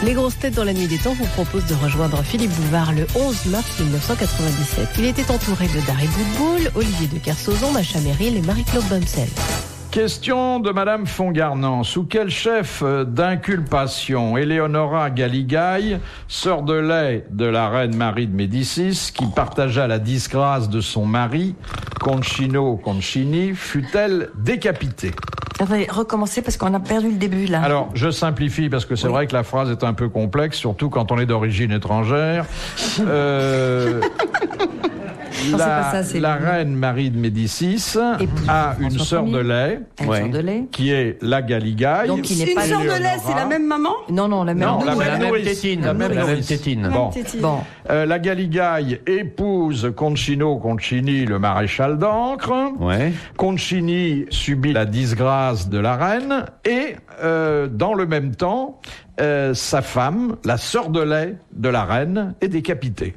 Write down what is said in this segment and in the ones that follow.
Les grosses têtes dans la nuit des temps vous proposent de rejoindre Philippe Bouvard le 11 mars 1997. Il était entouré de Dari Boudboul, Olivier de Kersauzon, Macha Merrill et Marie-Claude Bomsel. Question de Madame Fongarnan. Sous quel chef d'inculpation Eleonora Galigai, sœur de lait de la reine Marie de Médicis, qui partagea la disgrâce de son mari, Concino Concini, fut-elle décapitée? Attendez, recommencer parce qu'on a perdu le début là. Alors, je simplifie parce que c'est vrai que la phrase est un peu complexe, surtout quand on est d'origine étrangère. La reine Marie de Médicis a une sœur de lait, qui est la Galigai. Donc qui n'est pas une sœur de lait, c'est la même maman? Non, la même tétine. La même tétine. Bon. La Galigai épouse Concino Concini, le maréchal d'Ancre. Ouais. Concini subit la disgrâce de la reine et, dans le même temps, sa femme, la sœur de lait de la reine, est décapitée.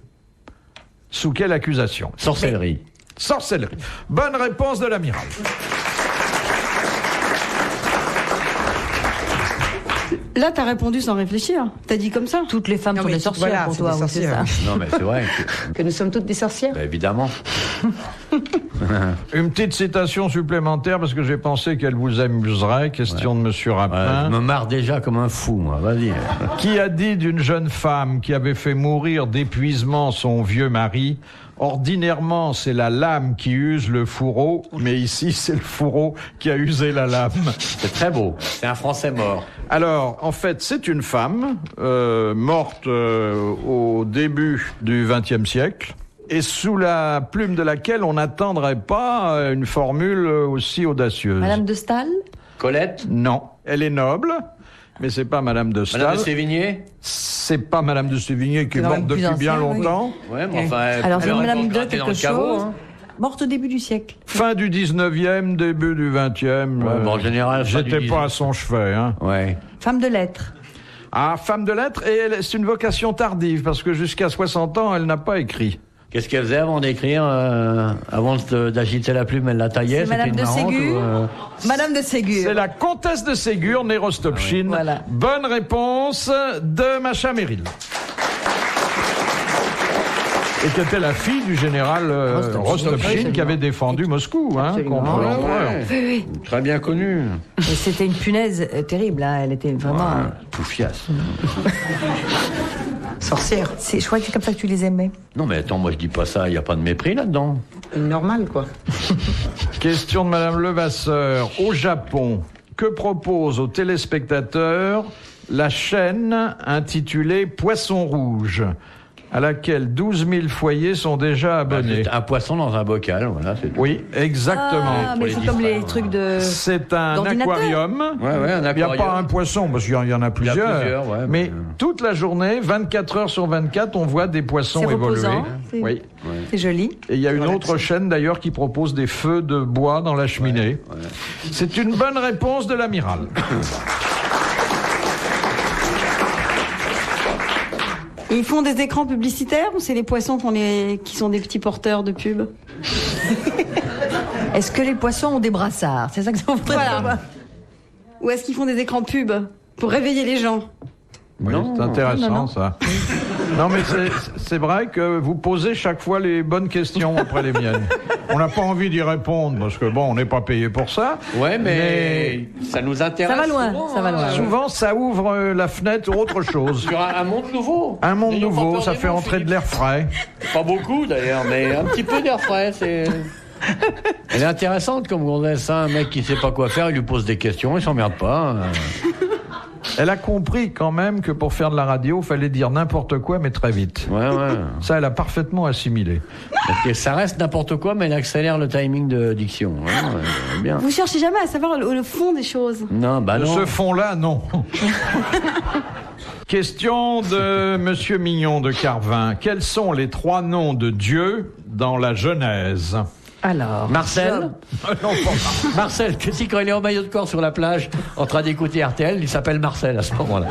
Sous quelle accusation? Sorcellerie. Sorcellerie. Bonne réponse de l'amiral. Là, t'as répondu sans réfléchir. T'as dit comme ça. Toutes les femmes sont des sorcières pour toi, c'est ça. Non, mais c'est vrai que nous sommes toutes des sorcières. Ben, évidemment. Une petite citation supplémentaire parce que j'ai pensé qu'elle vous amuserait. Question de Monsieur Rapin. Je me marre déjà comme un fou, moi. Vas-y. Qui a dit d'une jeune femme qui avait fait mourir d'épuisement son vieux mari: ordinairement, c'est la lame qui use le fourreau, mais ici, c'est le fourreau qui a usé la lame. C'est très beau. C'est un Français mort. Alors, en fait, c'est une femme morte au début du XXe siècle, et sous la plume de laquelle on n'attendrait pas une formule aussi audacieuse. Madame de Staël? Colette? Non, elle est noble. Mais c'est pas Madame de Staël. Madame de Sévigné? C'est pas Madame de Sévigné qui est morte depuis bien longtemps. Oui. Ouais, mais enfin, alors c'est Madame de quelque chose. Caveau, hein. Morte au début du siècle. Fin du 19e, début du 20e. Ouais, en général, j'étais pas à son chevet. Hein. Ouais. Femme de lettres. Ah, femme de lettres, et c'est une vocation tardive, parce que jusqu'à 60 ans, elle n'a pas écrit. Qu'est-ce qu'elle faisait avant d'écrire avant d'agiter la plume, elle la taillait? C'est Madame de Ségur. Madame de Ségur. C'est la comtesse de Ségur, née Rostopchine. Ah oui. Voilà. Bonne réponse de Macha Merrill. Et qui était la fille du général Rostopchine qui avait défendu Moscou contre l'empereur. Oui. Très bien connu. Et c'était une punaise terrible, hein. Elle était vraiment... Poufiasse. Sorcière. Je crois que c'est comme ça que tu les aimais. Non mais attends, moi je dis pas ça, il n'y a pas de mépris là-dedans. Normal, quoi. Question de Madame Levasseur. Au Japon, que propose aux téléspectateurs la chaîne intitulée Poisson Rouge, à laquelle 12 000 foyers sont déjà abonnés? Un poisson dans un bocal, voilà. C'est tout. Oui, exactement. Ah, mais c'est comme les trucs de... C'est un aquarium. Ouais, un aquarium. Il n'y a pas un poisson, parce qu'il y en a plusieurs. Mais toute la journée, 24 heures sur 24, on voit des poissons évoluer. Oui. C'est joli. Et il y a une autre chaîne d'ailleurs qui propose des feux de bois dans la cheminée. Ouais. C'est une bonne réponse de l'amiral. Et ils font des écrans publicitaires ou c'est les poissons qui sont des petits porteurs de pub? Est-ce que les poissons ont des brassards? C'est ça que ça voudrait savoir. Ou est-ce qu'ils font des écrans pub pour réveiller les gens? Oui, c'est intéressant ça. Non mais c'est vrai que vous posez chaque fois les bonnes questions après les miennes. On n'a pas envie d'y répondre parce que bon, on n'est pas payé pour ça. Ouais, mais ça nous intéresse. Ça va loin, souvent, ça va loin. Souvent, ça ouvre la fenêtre sur autre chose. Sur un monde nouveau. Un monde nouveau, ça fait entrer de l'air frais. Pas beaucoup d'ailleurs, mais un petit peu d'air frais, c'est... Elle est intéressante comme on laisse un mec qui sait pas quoi faire, il lui pose des questions, il s'emmerde pas. Elle a compris quand même que pour faire de la radio, il fallait dire n'importe quoi, mais très vite. Ouais. Ça, elle a parfaitement assimilé. Ça reste n'importe quoi, mais elle accélère le timing de diction. Ouais, bien. Vous cherchez jamais à savoir le fond des choses. Non, bah non. Ce fond-là, non. Question de Monsieur Mignon de Carvin. Quels sont les 3 noms de Dieu dans la Genèse? Alors, Marcel. Non, pas Marcel, que si quand il est en maillot de corps sur la plage, en train d'écouter RTL, il s'appelle Marcel à ce moment-là.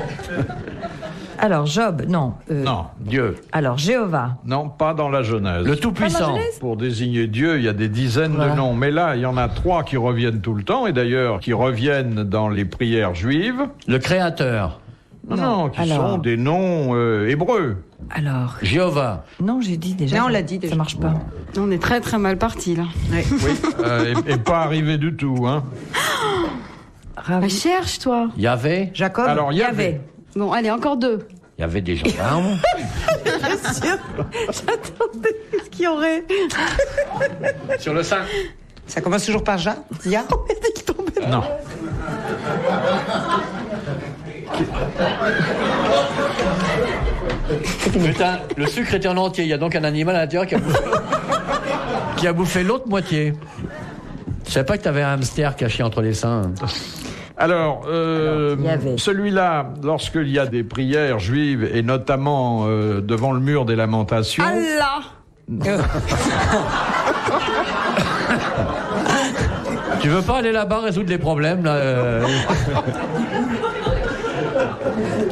Alors, Job, non. Non, Dieu. Alors, Jéhovah. Non, pas dans la Genèse. Le Tout-Puissant. Pour désigner Dieu, il y a des dizaines de noms. Mais là, il y en a 3 qui reviennent tout le temps, et d'ailleurs qui reviennent dans les prières juives. Le Créateur. Non, qui Alors. sont des noms hébreux. Alors, Jéhovah. non, j'ai dit déjà. Non, on l'a dit déjà. Ça marche pas. On est très très mal parti là. Oui, et pas arrivé du tout. Hein. Ravi. Cherche toi. Yahvé. Jacob. Alors, il y avait. avait. Bon, allez, encore 2. Il y avait des gendarmes. J'attendais ce qu'il y aurait. Sur le sein. Ça commence toujours par Ja. Ya. Non. Putain, le sucre était en entier. Il y a donc un animal à l'intérieur qui a bouffé l'autre moitié. Je savais pas que t'avais un hamster caché entre les seins. Alors, il y avait. celui-là, lorsqu'il y a des prières juives, et notamment devant le mur des lamentations, Allah. Tu veux pas aller là-bas résoudre les problèmes là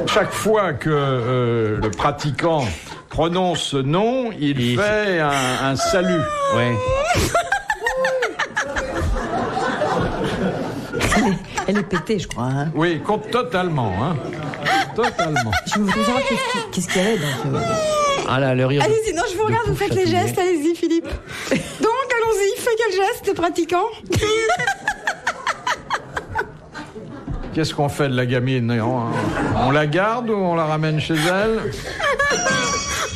chaque fois que le pratiquant prononce ce nom, il fait un salut. Ouais. Elle est pétée, je crois. Hein. Oui, totalement. Hein. Totalement. Je voudrais savoir qu'est-ce qu'il y avait dans ce... Ah là, le rire. Allez-y, non, je vous regarde, vous faites les gestes, allez-y, Philippe. Donc, allons-y, fais quel geste, le pratiquant? Qu'est-ce qu'on fait de la gamine? On la garde ou on la ramène chez elle?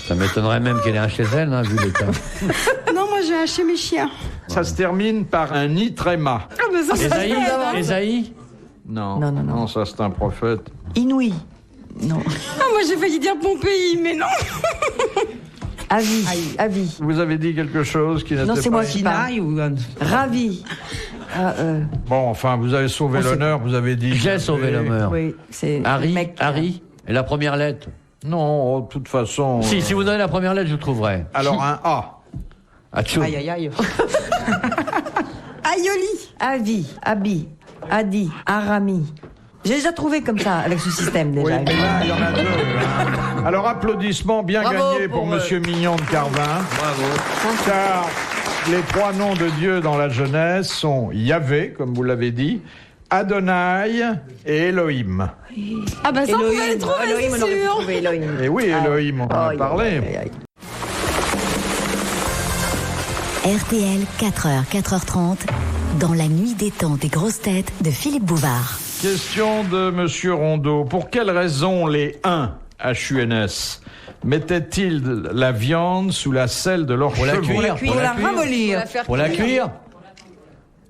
Ça m'étonnerait même qu'elle ait un chez elle, hein, vu l'état. Non, moi, j'ai haché mes chiens. Ça se termine par un itréma. Ah, mais ça, c'est Esaïe, fait, hein. Esaïe. Non. Non. Ça c'est un prophète. Inouï. Non. Ah, moi, j'ai failli dire Pompéi, mais non. Avis. Vous avez dit quelque chose qui n'était pas... Non, c'est moi qui parle. Sinaï ou. Ravi. Bon, enfin, vous avez sauvé l'honneur, vous avez dit... J'ai sauvé l'honneur. Oui, c'est Harry, le mec. Harry. Et la première lettre. Non, de toute façon... Si vous donnez la première lettre, je trouverai. Alors, un A. Atchou. Aïe, aïe, aïe. Aïoli. Avi, Abi, Adi, Arami. J'ai déjà trouvé comme ça, avec ce système déjà. Oui, mais là, il y en a deux. Hein. Alors, applaudissements bien Bravo gagnés pour pour, Monsieur Mignon de Carvin. Bravo. Car les trois noms de Dieu dans la Genèse sont Yahvé, comme vous l'avez dit, Adonai et Elohim. Ah, bah, ça, on pouvait les trouver, Elohim, on c'est aurait pu sûr. trouver Elohim. Et oui, Elohim, on en a parlé. RTL, 4h, 4h30, dans la nuit détente des grosses têtes de Philippe Bouvard. Question de Monsieur Rondeau. Pour quelle raison les Huns, H-U-N-S, mettaient-ils la viande sous la selle de leur Pour la chevaux? cuire. Pour la ramollir. Pour la cuire.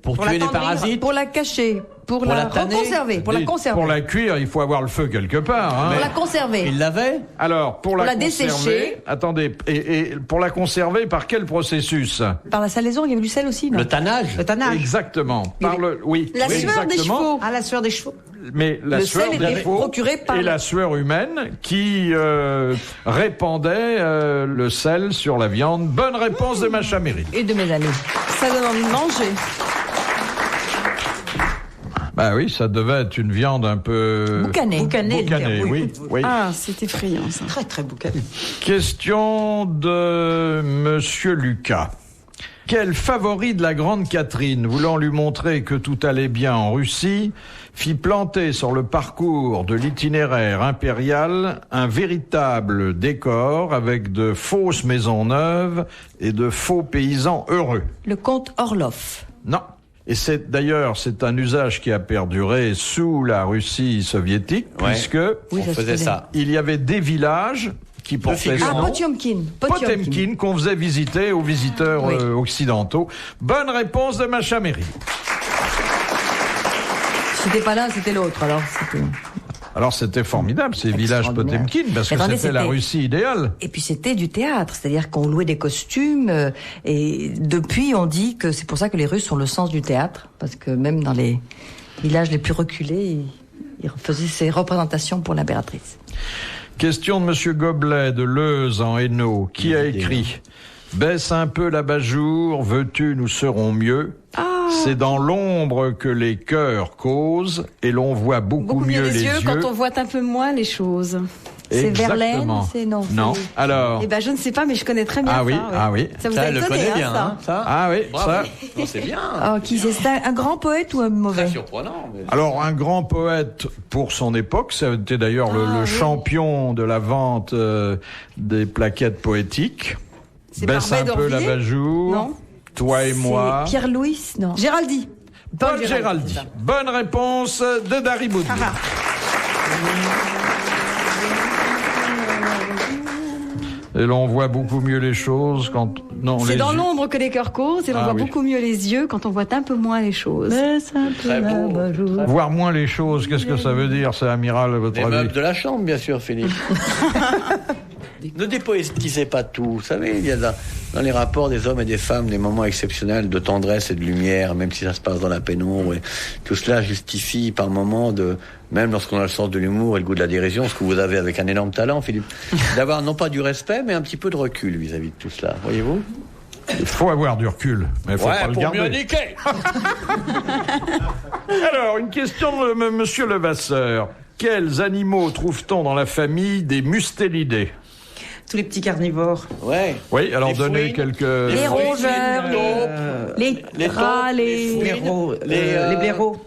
Pour tuer les parasites. Pour la cacher, pour la la tanner. reconserver, pour la Dites, conserver. Pour la cuire, il faut avoir le feu quelque part. Hein. Pour la conserver. Il l'avait. Alors, pour la la conserver, dessécher. attendez, et pour la conserver, par quel processus? Par la salaison, il y avait du sel aussi, non? Le tannage. Le tannage. Exactement. Par le, oui. La oui, sueur des exactement. chevaux. Ah, la sueur des chevaux. Mais la Le sueur sel des était chevaux procuré par et le- la sueur humaine qui répandait le sel sur la viande. Bonne réponse de Macha Meryl. Et de mes amis. Ça donne envie de manger. Bah oui, ça devait être une viande un peu... Boucané. Boucanée, oui. oui. Ah, c'est effrayant, ça. Très, très boucané. Question de Monsieur Lucas. Quel favori de la grande Catherine, voulant lui montrer que tout allait bien en Russie, fit planter sur le parcours de l'itinéraire impérial un véritable décor avec de fausses maisons neuves et de faux paysans heureux? Le comte Orlov. Non. Et c'est un usage qui a perduré sous la Russie soviétique, Ouais. puisque Oui, On faisait ça. il y avait des villages qui portaient Ah, ce nom. Potiomkin. Potemkin qu'on faisait visiter aux visiteurs Oui. occidentaux. Bonne réponse de Macha Meryl. C'était pas l'un, c'était l'autre. Alors c'était formidable ces villages Extraordinaire. Potemkin parce que Mais attendez, c'était la c'était- Russie idéale. Et puis c'était du théâtre, c'est-à-dire qu'on louait des costumes. Et depuis, on dit que c'est pour ça que les Russes ont le sens du théâtre, parce que même dans les villages les plus reculés, ils faisaient ces représentations pour l'impératrice. Question de Monsieur Goblet de Leuze en Hainaut qui a écrit « Baisse un peu l'abat-jour, veux-tu, nous serons mieux. C'est dans l'ombre que les cœurs causent et l'on voit beaucoup, Beaucoup mieux les les yeux yeux. quand on voit un peu moins les choses. C'est Exactement. Verlaine, c'est non. Non. Alors. Eh ben je ne sais pas, mais je connais très bien Ah ça. oui, ouais. ah oui. Ça vous Ça, a elle le étonné, connaît hein, bien, ça. hein, ça. Ah oui, Bravo. ça. Non, c'est bien. Oh, c'est un grand poète ou un mauvais? Très surprenant. Mais... Alors, un grand poète pour son époque, ça a été d'ailleurs le champion de la vente des plaquettes poétiques. C'est Baisse un Barbet peu d'Orvilliers l'abat-jour. Non. Toi et moi. C'est Pierre-Louis? Non. Géraldi. Paul Géraldi. Bonne réponse de Dari Boudboul. Et l'on voit beaucoup mieux les choses quand... Non, C'est les dans yeux- l'ombre que les cœurs causent et l'on Ah voit oui. beaucoup mieux les yeux quand on voit un peu moins les choses. Très beau. Voir moins les choses, qu'est-ce que ça veut dire, c'est amiral, à votre Les avis? meubles de la chambre, bien sûr, Philippe. Ne dépoétisez pas tout. Vous savez, il y a dans les rapports des hommes et des femmes des moments exceptionnels de tendresse et de lumière, même si ça se passe dans la pénombre. Et tout cela justifie par moments même lorsqu'on a le sens de l'humour et le goût de la dérision, ce que vous avez avec un énorme talent, Philippe, d'avoir non pas du respect, mais un petit peu de recul vis-à-vis de tout cela. Voyez-vous? Il faut avoir du recul, mais il faut pas le pour garder. mieux niquer. Alors, une question de monsieur Levasseur. Quels animaux trouve-t-on dans la famille des mustélidés? Tous les petits carnivores. Ouais. Oui, alors Les donnez fouines, quelques... Les rongeurs, les rats, les Les blaireaux.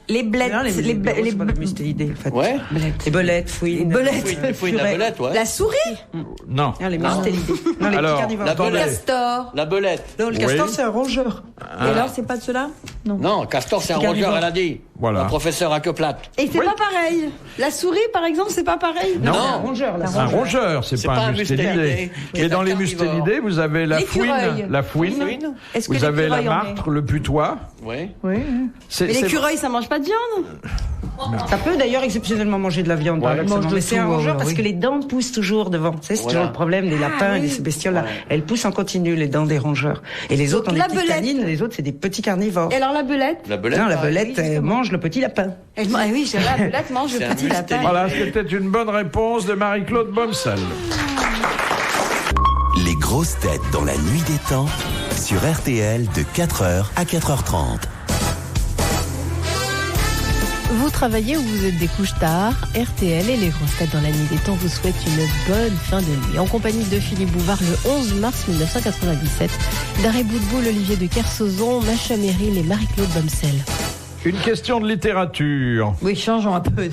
les blettes, Non, les blaireaux, c'est pas de mustélidés, en fait. Ouais. Les belettes, fouines. les belettes, Les fouines, la belette, ouais. la souris, Non. Non, les mustélidés. Non, les Alors, petits carnivores. la le belette. castor. La belette. Non, le castor, Oui. c'est un rongeur. Et alors, c'est pas de cela? Non, castor, c'est un Carnivore. rongeur, elle a dit. Voilà. Un professeur à queue plate. Et c'est Oui. pas pareil. La souris, par exemple, c'est pas pareil. Non. C'est un rongeur, là. Un rongeur, c'est pas un mustélidé. mustélidé. Et dans les C'est un carnivore. mustélidés, vous avez la L'écureuil. fouine, Est-ce que vous avez la l'écureuil en est? martre, le putois. Oui. Oui. C'est- Mais c'est- l'écureuil, ça mange pas de viande. Ça peut d'ailleurs exceptionnellement manger de la viande, Ouais. paradoxalement. Mange de Mais c'est tout, un rongeur parce oui. que les dents poussent toujours devant. Tu sais, c'est Voilà. toujours le problème des lapins et de ces bestioles-là. Elles poussent en continu, les dents des rongeurs. Et les autres ont des la petites belette. canines, les autres, c'est des petits carnivores. Et alors la belette? La belette. Non, la pareil. belette elle mange le petit lapin. Oui, c'est vrai, la belette mange C'est le un petit lapin. mustélide. Voilà, c'était une bonne réponse de Marie-Claude Bomsel. Les grosses têtes dans la nuit des temps sur RTL de 4h à 4h30. Vous travaillez ou vous êtes des couches tard, RTL et les grosses têtes dans la nuit des temps vous souhaitent une bonne fin de nuit. En compagnie de Philippe Bouvard le 11 mars 1997, Daré Boudboul, Olivier de Kersauzon, Macha Merrill et Marie-Claude Bomsel. Une question de littérature. Oui, changeons un peu.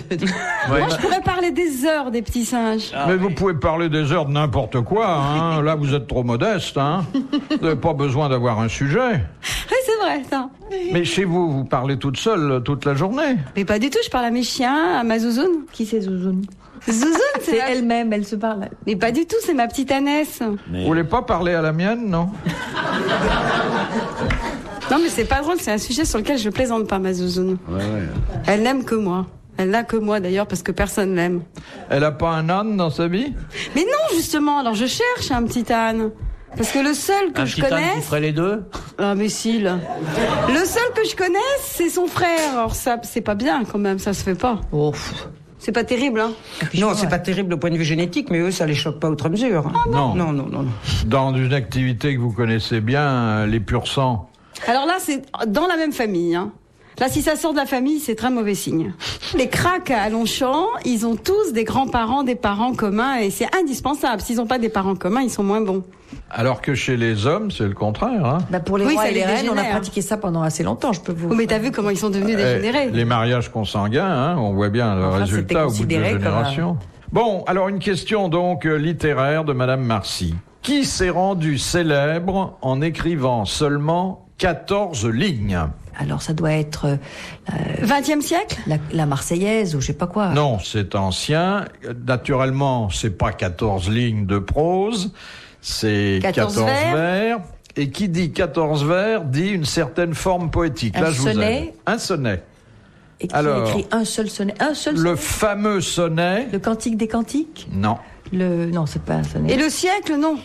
Moi, je pourrais parler des heures des petits singes. Mais vous pouvez parler des heures de n'importe quoi, hein. Là, vous êtes trop modeste, hein. Vous n'avez pas besoin d'avoir un sujet. Oui, c'est vrai, ça. Mais chez vous, vous parlez toute seule toute la journée. Mais pas du tout, je parle à mes chiens, à ma zouzoune. Qui c'est Zouzoune? Zouzoune, C'est la... elle-même, elle se parle. Mais pas du tout, c'est ma petite Annès. Vous voulez pas parler à la mienne, non? Non, mais c'est pas drôle, c'est un sujet sur lequel je plaisante pas, ma zouzoune. Elle n'aime que moi. Elle n'a que moi, d'ailleurs, parce que personne l'aime. Elle a pas un âne dans sa vie? Mais non, justement, alors je cherche un petit âne. Parce que le seul que Un je petit âne qui connaisse... ferait les deux. Ah, mais si, là. Le seul que je connaisse, c'est son frère. Alors ça, c'est pas bien, quand même, ça se fait pas. Oh. C'est pas terrible, hein. Non, c'est pas terrible au point de vue génétique, mais eux, ça les choque pas outre mesure. Non. Non, non, non, non. Dans une activité que vous connaissez bien, les pur sang. Alors là, c'est dans la même famille, hein. Là, si ça sort de la famille, c'est très mauvais signe. Les craques à Longchamp, ils ont tous des grands-parents, des parents communs, et c'est indispensable. S'ils n'ont pas des parents communs, ils sont moins bons. Alors que chez les hommes, c'est le contraire, hein. Bah pour les Oui, rois ça et les les reines, on a dégénère. pratiqué ça pendant assez longtemps, je peux vous... Oh, mais t'as vu comment ils sont devenus dégénérés? Les mariages consanguins, hein, on voit bien le Enfin, résultat au bout de c'était deux considéré comme un- générations. Bon, alors une question donc littéraire de Madame Marcy. Qui s'est rendu célèbre en écrivant seulement 14 lignes? Alors ça doit être 20e siècle? la Marseillaise ou je sais pas quoi. Non, c'est ancien. Naturellement, c'est pas 14 lignes de prose, c'est 14 14 vers. vers. Et qui dit 14 vers dit une certaine forme poétique. Un Là, je vous sonnet. aide. Un sonnet. Et qui Alors, a écrit un seul sonnet. Un seul Le sonnet. fameux sonnet. Le cantique des cantiques. Non. Non, c'est pas un sonnet. Et le siècle, non.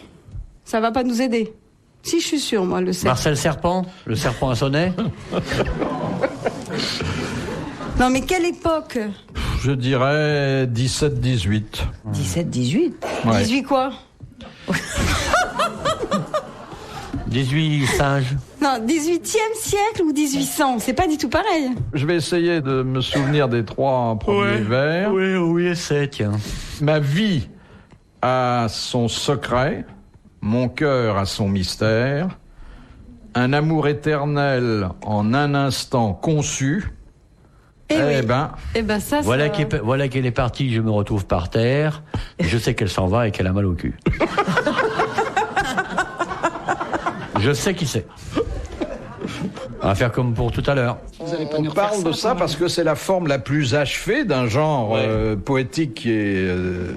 Ça va pas nous aider. Si, je suis sûre, moi, le siècle. Marcel Serpent, le serpent à sonnet. Non, mais quelle époque? Je dirais 17-18. 17-18. Ouais. 18 quoi? 18 singes. Non, 18e siècle ou 1800? C'est pas du tout pareil. Je vais essayer de me souvenir des trois premiers vers. Oui, oui, c'est, tiens. Ma vie a son secret, mon cœur a son mystère, un amour éternel en un instant conçu. Eh ben, ça, Voilà ça... qu'elle est partie, je me retrouve par terre, et je sais qu'elle s'en va et qu'elle a mal au cul. Je sais qui c'est. On va faire comme pour tout à l'heure. on parle de ça parce que c'est la forme la plus achevée d'un genre poétique qui est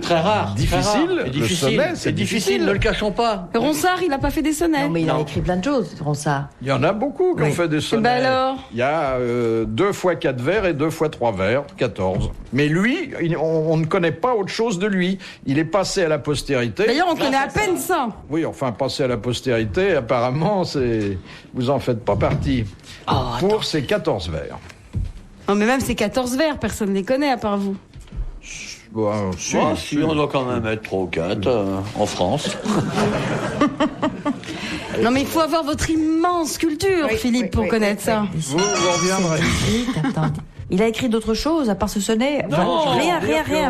Très rare, difficile. très rare. Le sonnet, C'est difficile, ne le cachons pas. Ronsard, il n'a pas fait des sonnets. Non, mais il a écrit plein de choses, Ronsard. Il y en a beaucoup qui ont fait des sonnets. Ben alors Il y a 2 fois 4 vers et 2 fois 3 vers, 14. Mais lui, on ne connaît pas autre chose de lui. Il est passé à la postérité. D'ailleurs, on connaît à peine ça. Oui, enfin, passé à la postérité, apparemment, vous en faites pas partie. Pour ces 14 vers. Non, mais même ces 14 vers, personne ne les connaît à part vous. Bon, Si, on doit quand même être 3 ou 4 en France. Non, mais il faut avoir votre immense culture, Philippe, pour connaître ça. Vous reviendrez. Attends. Il a écrit d'autres choses à part ce sonnet. Rien,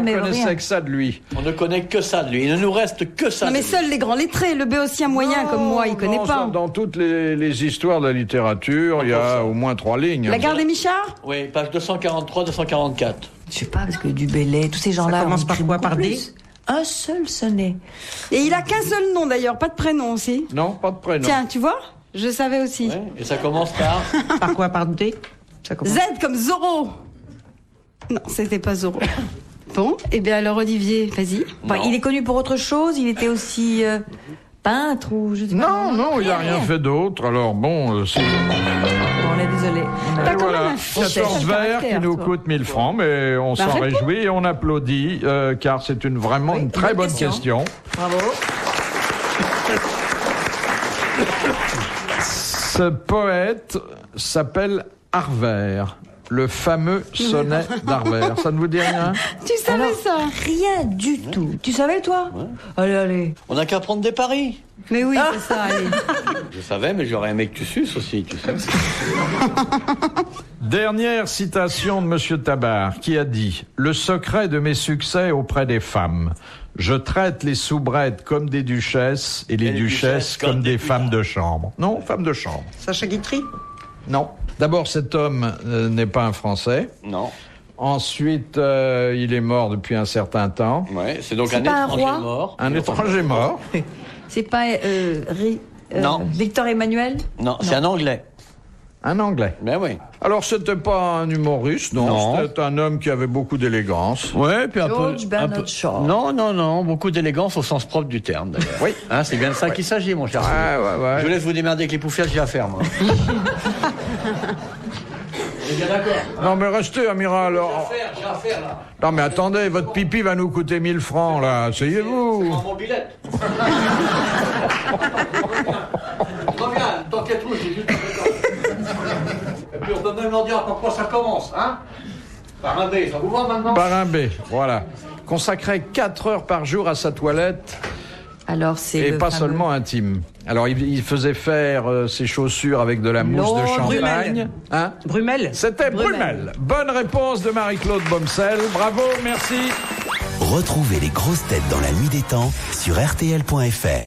mais On connaissait rien. que ça de lui. On ne connaît que ça de lui. Il ne nous reste que ça. Non, mais de lui. seuls les grands lettrés, le béotien moyen comme moi, il connaît Non, pas. ça, dans toutes les histoires de la littérature, il y a au moins 3 lignes. La gare des Michards? Oui, page 243, 244. Je sais pas, parce que du Bellay, tous ces gens-là. Ça commence ont par écrit quoi, beaucoup par D? plus. Un seul sonnet. Et il a qu'un seul nom d'ailleurs, pas de prénom aussi. Non, pas de prénom. Tiens, tu vois? Je savais aussi. Ouais, et ça commence par... Par quoi? Par D? Ça commence. Z comme Zorro. Non, c'était pas Zorro. Bon, et bien alors Olivier, vas-y. Enfin, il est connu pour autre chose. Il était aussi peintre ou je sais pas. Non, il n'a rien fait d'autre. Alors bon, c'est... Bon, on est désolé. T'as quand Voilà, même un fichu 14 de vers caractère, qui nous toi. coûtent 1000 francs, mais on s'en réponds. réjouit et on applaudit, car c'est vraiment une très bonne question. Bravo. Ce poète s'appelle Arvert, le fameux sonnet d'Arvert. Ça ne vous dit rien? Tu savais ça? Rien du tout. Tu savais, toi? Allez. On n'a qu'à prendre des paris. Mais oui, c'est ça, allez. Je savais, mais j'aurais aimé que tu suces aussi, tu sais. Dernière citation de Monsieur Tabar, qui a dit « Le secret de mes succès auprès des femmes. Je traite les soubrettes comme des duchesses et les duchesses comme des femmes de chambre. » Non, femmes de chambre. Sacha Guitry? Non. D'abord, cet homme n'est pas un Français. Non. Ensuite, il est mort depuis un certain temps. Ouais, c'est donc C'est un pas un étranger roi mort. Un étranger mort. C'est pas Non. Victor Emmanuel? Non, c'est un Anglais. Un Anglais. Ben oui. Alors, c'était pas un humoriste, non. Non. C'était un homme qui avait beaucoup d'élégance. Ouais, puis un George peu... Bernard Shaw. Non, beaucoup d'élégance au sens propre du terme, d'ailleurs. Oui. Hein, c'est bien de ça qu'il s'agit, mon cher. Ouais. Je vous laisse vous démerder avec les poufias, j'ai à faire, moi. C'est bien d'accord. Non, mais restez, amiral. J'ai à faire, là. Non, mais attendez, votre pipi va nous coûter 1000 francs, là. Asseyez-vous. Prends mon billet. Reviens, t'inquiète pas, j'ai juste... Et puis on peut même leur dire par quoi ça commence, hein? Par un B, ça vous va maintenant? Par un B, voilà. Consacrait 4 heures par jour à sa toilette, Alors, c'est et le pas fameux- seulement intime. Alors, il faisait faire ses chaussures avec de la mousse de Lord champagne. Hein? Brumel? C'était Brumel. Bonne réponse de Marie-Claude Bomsel. Bravo, merci. Retrouvez les grosses têtes dans la nuit des temps sur rtl.fr.